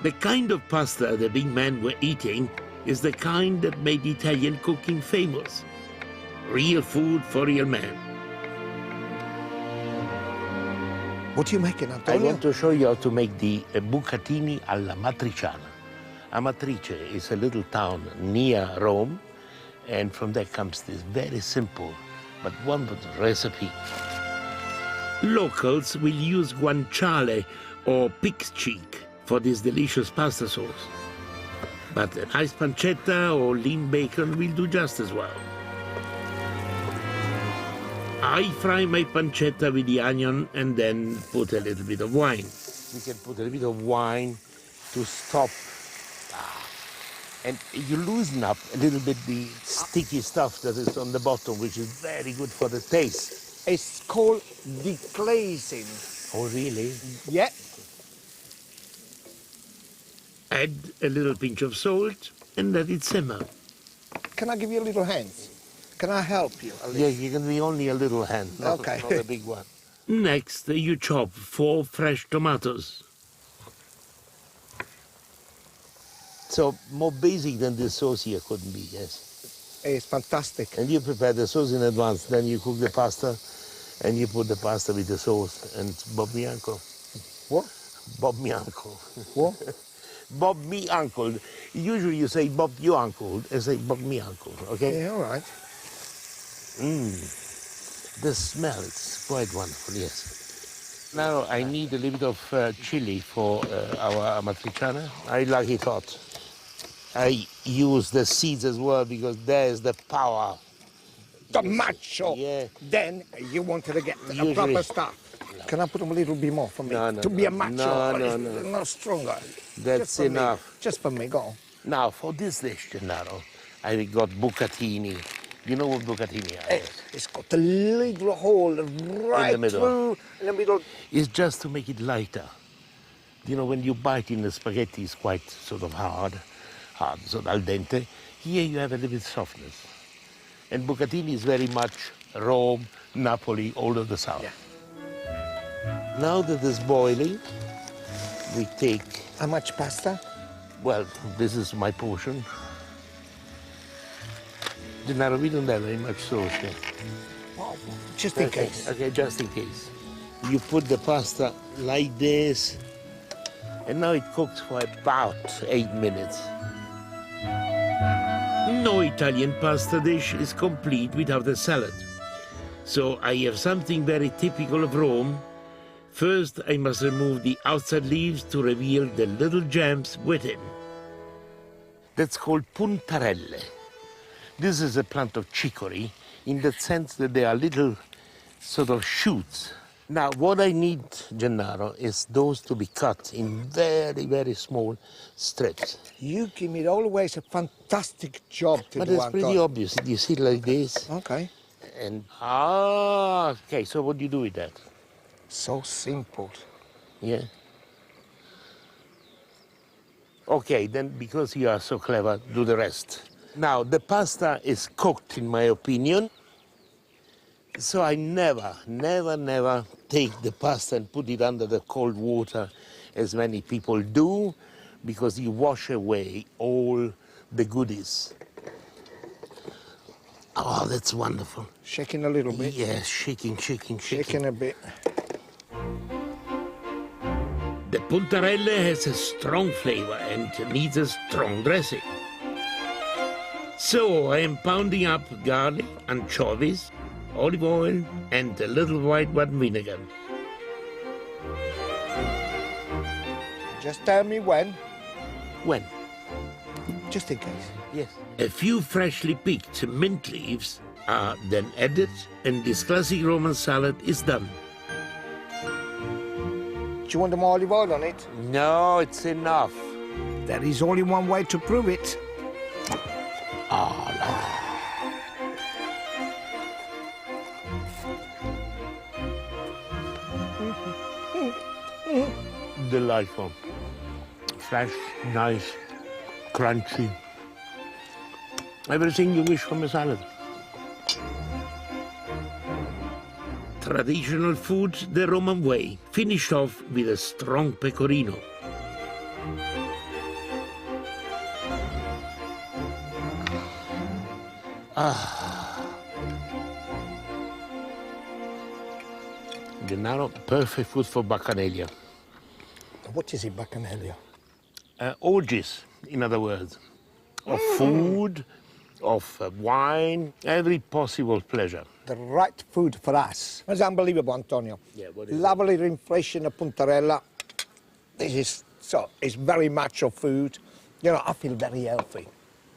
The kind of pasta the big men were eating is the kind that made Italian cooking famous. Real food for real men. What are you making, Antonio? I want to show you how to make the Bucatini alla matriciana. Amatrice is a little town near Rome, and from there comes this very simple but wonderful recipe. Locals will use guanciale or pig's cheek for this delicious pasta sauce. But a nice pancetta or lean bacon will do just as well. I fry my pancetta with the onion and then put a little bit of wine. We can put a little bit of wine to stop. And you loosen up a little bit the sticky stuff that is on the bottom, which is very good for the taste. It's called deglazing. Oh, really? Yeah. Add a little pinch of salt and let it simmer. Can I give you a little hand? Can I help you? Yeah, you can be only a little hand, not, Okay. not a big one. Next, you chop 4 fresh tomatoes. So, more basic than this sauce here couldn't be, yes. It's fantastic. And you prepare the sauce in advance, then you cook the pasta, and you put the pasta with the sauce, and Bob mi uncle. What? Bob mi uncle. What? Bob me uncle. Usually you say Bob your uncle, I say Bob me uncle, okay? Yeah, all right. The smell is quite wonderful, yes. Now I need a little bit of chili for our amatriciana. I like it hot. I use the seeds as well because there's the power. The macho. Yeah. Then you wanted to get Usually. a proper stuff. Can I put a little bit more for me? No, no, to be a no. macho. No, no, no. Not stronger. That's Just for enough. Me. Just for me, go on. Now for this dish, Gennaro, I got bucatini. You know what bucatini are? It's got a little hole right in the middle. through in the middle. It's just to make it lighter. You know, when you bite in the spaghetti, it's quite sort of hard, sort of al dente. Here you have a little bit softness. And bucatini is very much Rome, Napoli, all of the south. Yeah. Now that it's boiling, we take, How much pasta? well, this is my portion. Gennaro, we don't have very much sauce here. Well, just in case. Okay, just in case. You put the pasta like this, and now it cooks for about 8 minutes. No Italian pasta dish is complete without a salad. So I have something very typical of Rome. First, I must remove the outside leaves to reveal the little gems within. That's called puntarelle. This is a plant of chicory in the sense that they are little sort of shoots. Now, what I need, Gennaro, is those to be cut in very, very small strips. You give me always a fantastic job to But do. it's pretty obvious. You see it like this. Okay. And, okay, so what do you do with that? So simple. Yeah? Okay, then because you are so clever, do the rest. Now, the pasta is cooked, in my opinion. So I never take the pasta and put it under the cold water, as many people do, because you wash away all the goodies. Oh, that's wonderful. Shaking a little bit. Yes, shaking. Shaking a bit. The puntarelle has a strong flavor and needs a strong dressing. So I am pounding up garlic, anchovies, olive oil, and a little white wine vinegar. Just tell me when. When? Just in case. Yes. A few freshly picked mint leaves are then added, and this classic Roman salad is done. Do you want more olive oil on it? No, it's enough. There is only one way to prove it. Delightful. Fresh, nice, crunchy. Everything you wish from a salad. Traditional food the Roman way, finished off with a strong pecorino. Gennaro, perfect food for Bacchanalia. What is it, Bacchanalia? Orgies, in other words, of food, of wine, every possible pleasure. The right food for us. It's unbelievable, Antonio. Yeah, what is it? Lovely refreshing puntarella. This is so. It's very macho food. You know, I feel very healthy.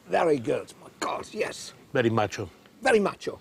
Very good. My God, yes. Very macho. Very macho.